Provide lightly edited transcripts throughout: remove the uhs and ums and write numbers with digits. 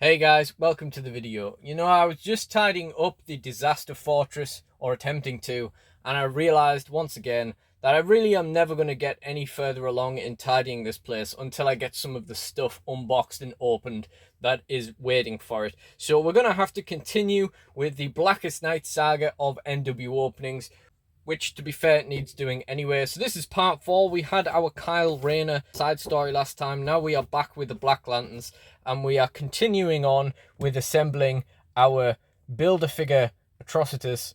Hey guys, welcome to the video. I was just tidying up the disaster fortress, or attempting to, and I realized once again that I really am never going to get any further along in tidying this place until I get some of the stuff unboxed and opened that is waiting for it. So we're going to have to continue with the Blackest Night saga of NWOpenings, which, to be fair, needs doing anyway. So this is part 4. We had our Kyle Rayner side story last time. Now we are back with the Black Lanterns, and we are continuing on with assembling our Build-A-Figure Atrocitus.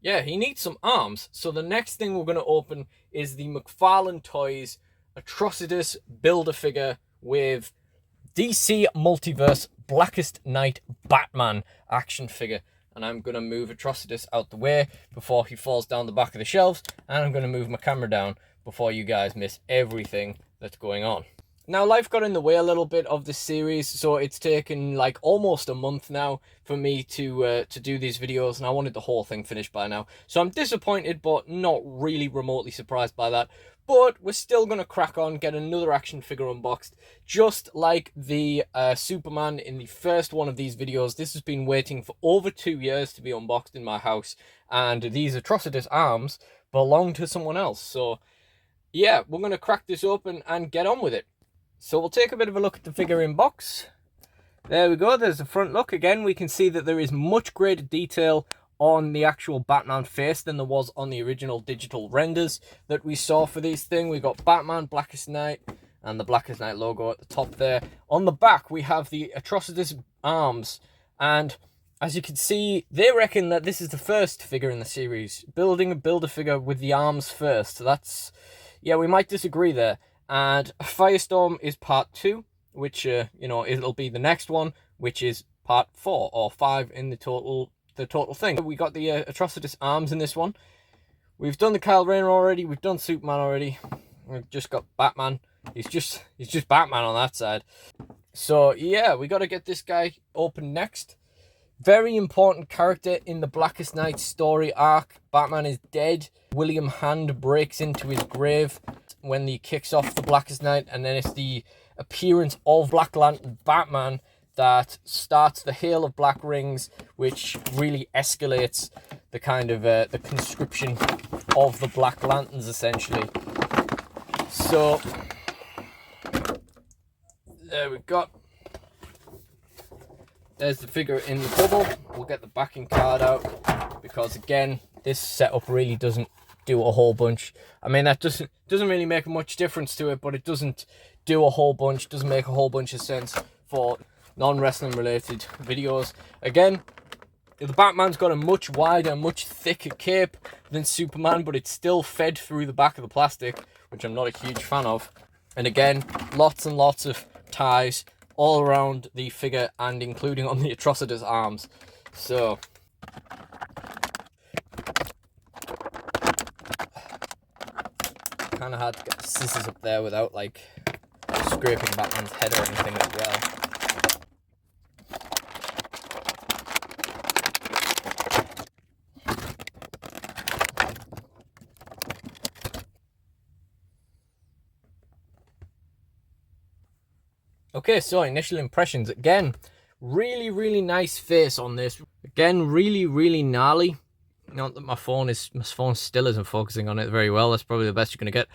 Yeah, he needs some arms. So the next thing we're going to open is the McFarlane Toys Atrocitus Build-A-Figure with DC Multiverse Blackest Night Batman action figure. And I'm going to move Atrocitus out the way before he falls down the back of the shelves. And I'm going to move my camera down before you guys miss everything that's going on. Now, life got in the way a little bit of this series, so it's taken like almost a month now for me to do these videos, and I wanted the whole thing finished by now. So I'm disappointed, but not really remotely surprised by that. But we're still going to crack on, get another action figure unboxed. Just like the Superman in the first one of these videos, this has been waiting for over 2 years to be unboxed in my house. And these Atrocitus arms belong to someone else. So yeah, we're going to crack this open and get on with it. So we'll take a bit of a look at the figure in box. There we go, there's the front look. Again, we can see that there is much greater detail on the actual Batman face than there was on the original digital renders that we saw for these things. We got Batman, Blackest Night, and the Blackest Night logo at the top there. On the back, we have the Atrocitus arms, and as you can see, they reckon that this is the first figure in the series. Building a Build-A-Figure with the arms first. So that's, yeah, we might disagree there. And Firestorm is part 2, which, it'll be the next one, which is part 4 or 5 in the total thing. We got the Atrocitus arms in this one. We've done the Kyle Rayner already. We've done Superman already. We've just got Batman. He's just Batman on that side. So yeah, we got to get this guy open next. Very important character in the Blackest Night story arc. Batman is dead. William Hand breaks into his grave when he kicks off the Blackest Night, and then it's the appearance of Black Lantern Batman that starts the Hail of Black Rings, which really escalates the kind of the conscription of the Black Lanterns, essentially. So there we go. There's the figure in the bubble. We'll get the backing card out, because again, this setup really doesn't do a whole bunch. I mean, that doesn't really make much difference to it, but it doesn't do a whole bunch, doesn't make a whole bunch of sense for non-wrestling related videos. Again, the Batman's got a much wider, much thicker cape than Superman, but it's still fed through the back of the plastic, which I'm not a huge fan of. And again, lots and lots of ties all around the figure, and including on the Atrocitus arms. So kind of hard to get the scissors up there without like scraping Batman's head or anything as well. Okay, so initial impressions. Again, really nice face on this. Again, really gnarly. Not that my phone still isn't focusing on it very well. That's probably the best you're going to get.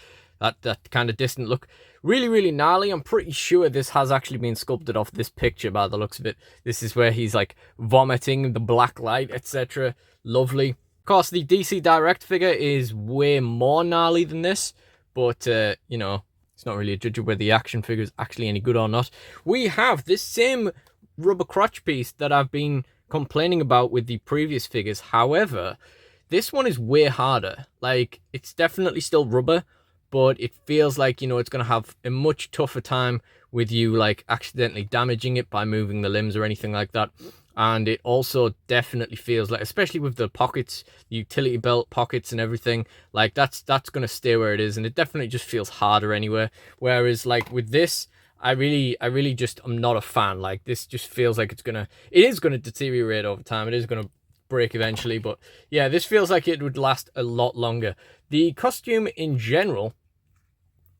That kind of distant look. Really gnarly. I'm pretty sure this has actually been sculpted off this picture by the looks of it. This is where he's like vomiting the black light, etc. Lovely. Of course, the DC Direct figure is way more gnarly than this, but it's not really a judge of whether the action figure is actually any good or not. We have this same rubber crotch piece that I've been complaining about with the previous figures. However, this one is way harder. Like, it's definitely still rubber, but it feels like, it's going to have a much tougher time with you, like, accidentally damaging it by moving the limbs or anything like that. And it also definitely feels like, especially with the pockets, the utility belt pockets and everything, like that's going to stay where it is, and it definitely just feels harder anywhere. Whereas like with this, I really just, I'm not a fan. Like, this just feels like it is gonna deteriorate over time. It is gonna break eventually, but yeah, this feels like it would last a lot longer. The costume in general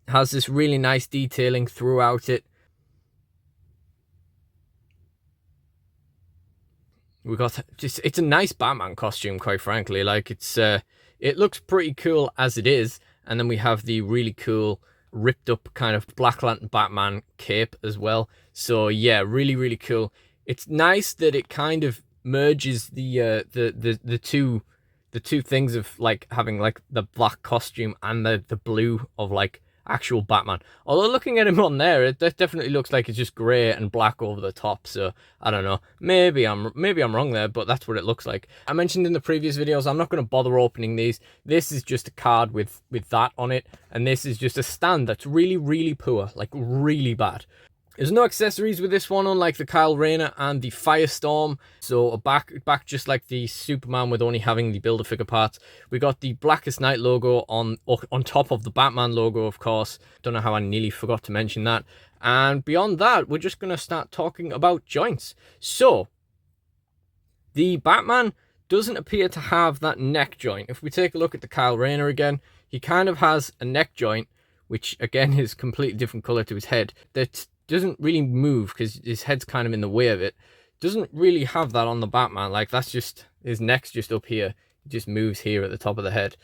has this really nice detailing throughout it. We got just, it's a nice Batman costume, quite frankly. Like, it looks pretty cool as it is. And then we have the really cool ripped up kind of Black Lantern Batman cape as well. So yeah, really, really cool. It's nice that it kind of merges the two things of like having like the black costume and the blue of like actual Batman. Although looking at him on there, it definitely looks like it's just grey and black over the top. So I don't know. Maybe I'm wrong there, but that's what it looks like. I mentioned in the previous videos, I'm not going to bother opening these. This is just a card with that on it, and this is just a stand that's really, really poor, like really bad. There's no accessories with this one, unlike the Kyle Rayner and the Firestorm. So a back just like the Superman with only having the Build-A-Figure parts. We got the Blackest Night logo on top of the Batman logo, of course. Don't know how I nearly forgot to mention that. And beyond that, we're just going to start talking about joints. So, the Batman doesn't appear to have that neck joint. If we take a look at the Kyle Rayner again, he kind of has a neck joint, which again is completely different color to his head, that doesn't really move because his head's kind of in the way of it. Doesn't really have that on the Batman. Like, that's just, his neck's just up here. It just moves here at the top of the head.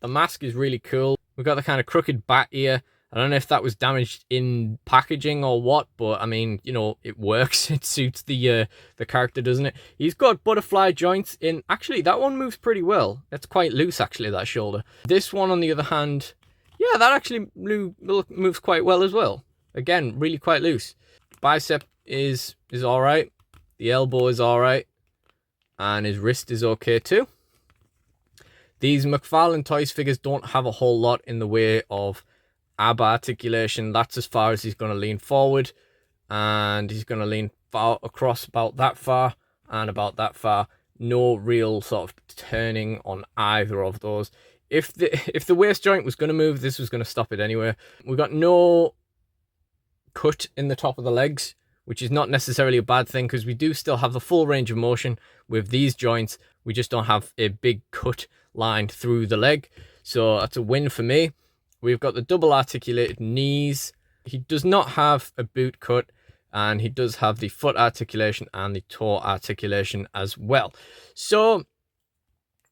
The mask is really cool. We've got the kind of crooked bat ear. I don't know if that was damaged in packaging or what, but I mean, you know, it works. It suits the character, doesn't it? He's got butterfly joints in. Actually, that one moves pretty well. It's quite loose, actually, that shoulder. This one, on the other hand, yeah, that actually moves quite well as well. Again, really quite loose. Bicep is all right. The elbow is all right. And his wrist is okay too. These McFarlane Toys figures don't have a whole lot in the way of ab articulation. That's as far as he's going to lean forward. And he's going to lean far across about that far and about that far. No real sort of turning on either of those. If the waist joint was going to move, this was going to stop it anyway. We've got no cut in the top of the legs, which is not necessarily a bad thing because we do still have the full range of motion with these joints. We just don't have a big cut line through the leg, so that's a win for me. We've got the double articulated knees. He does not have a boot cut, and he does have the foot articulation and the toe articulation as well. So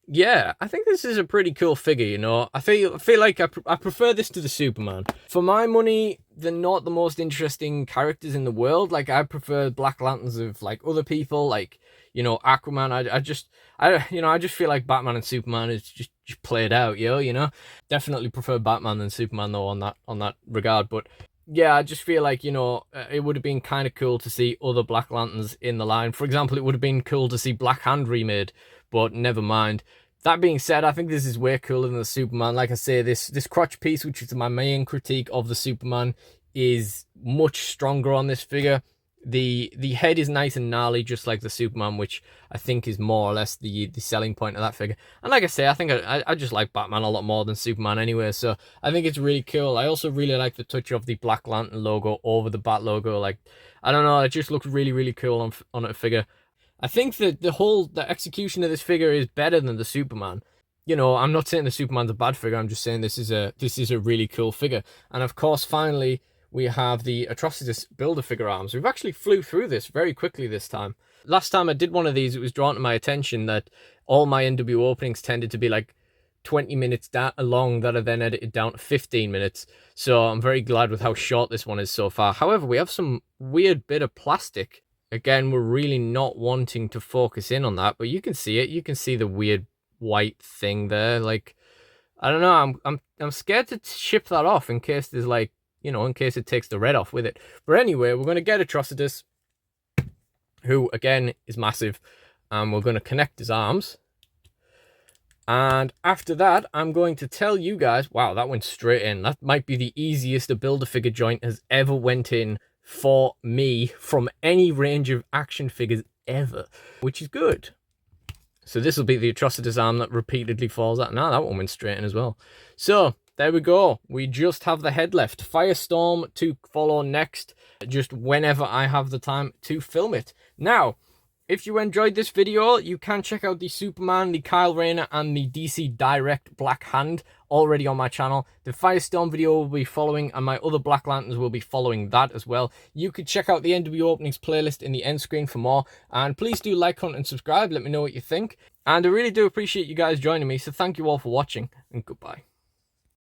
yeah, I think this is a pretty cool figure, you know. I feel like I prefer this to the Superman. For my money, they're not the most interesting characters in the world. Like, I prefer Black Lanterns of, like, other people, like, you know, Aquaman. I just feel like Batman and Superman is just played out, you know. Definitely prefer Batman than Superman, though, on that regard. But yeah, I just feel like, you know, it would have been kind of cool to see other Black Lanterns in the line. For example, it would have been cool to see Black Hand remade, but never mind. That being said, I think this is way cooler than the Superman. Like I say, this crotch piece, which is my main critique of the Superman, is much stronger on this figure. The head is nice and gnarly, just like the Superman, which I think is more or less the selling point of that figure. And like I say, I think I just like Batman a lot more than Superman anyway, so I think it's really cool. I also really like the touch of the Black Lantern logo over the Bat logo. Like, I don't know, it just looks really, really cool on a figure. I think that the execution of this figure is better than the Superman. You know, I'm not saying the Superman's a bad figure. I'm just saying this is a really cool figure. And of course, finally, we have the Atrocitus Build-A-Figure arms. We've actually flew through this very quickly this time. Last time I did one of these, it was drawn to my attention that all my NW openings tended to be like 20 minutes long that are then edited down to 15 minutes. So I'm very glad with how short this one is so far. However, we have some weird bit of plastic. Again, we're really not wanting to focus in on that, but you can see it. You can see the weird white thing there. Like, I don't know. I'm scared to ship that off in case there's, like, you know, in case it takes the red off with it. But anyway, we're going to get Atrocitus, who again is massive, and we're going to connect his arms. And after that, I'm going to tell you guys, wow, that went straight in. That might be the easiest a Build-A-Figure joint has ever went in for me from any range of action figures ever, which is good. So this will be the Atrocitus arm that repeatedly falls out. Now that one went straight in as well. So there we go. We just have the head left. Firestorm to follow next, just whenever I have the time to film it. Now, if you enjoyed this video, you can check out the Superman, the Kyle Rayner, and the DC Direct Black Hand already on my channel. The Firestorm video will be following, and my other Black Lanterns will be following that as well. You could check out the NWOpenings playlist in the end screen for more, and please do like, comment, and subscribe. Let me know what you think, and I really do appreciate you guys joining me, so thank you all for watching, and goodbye.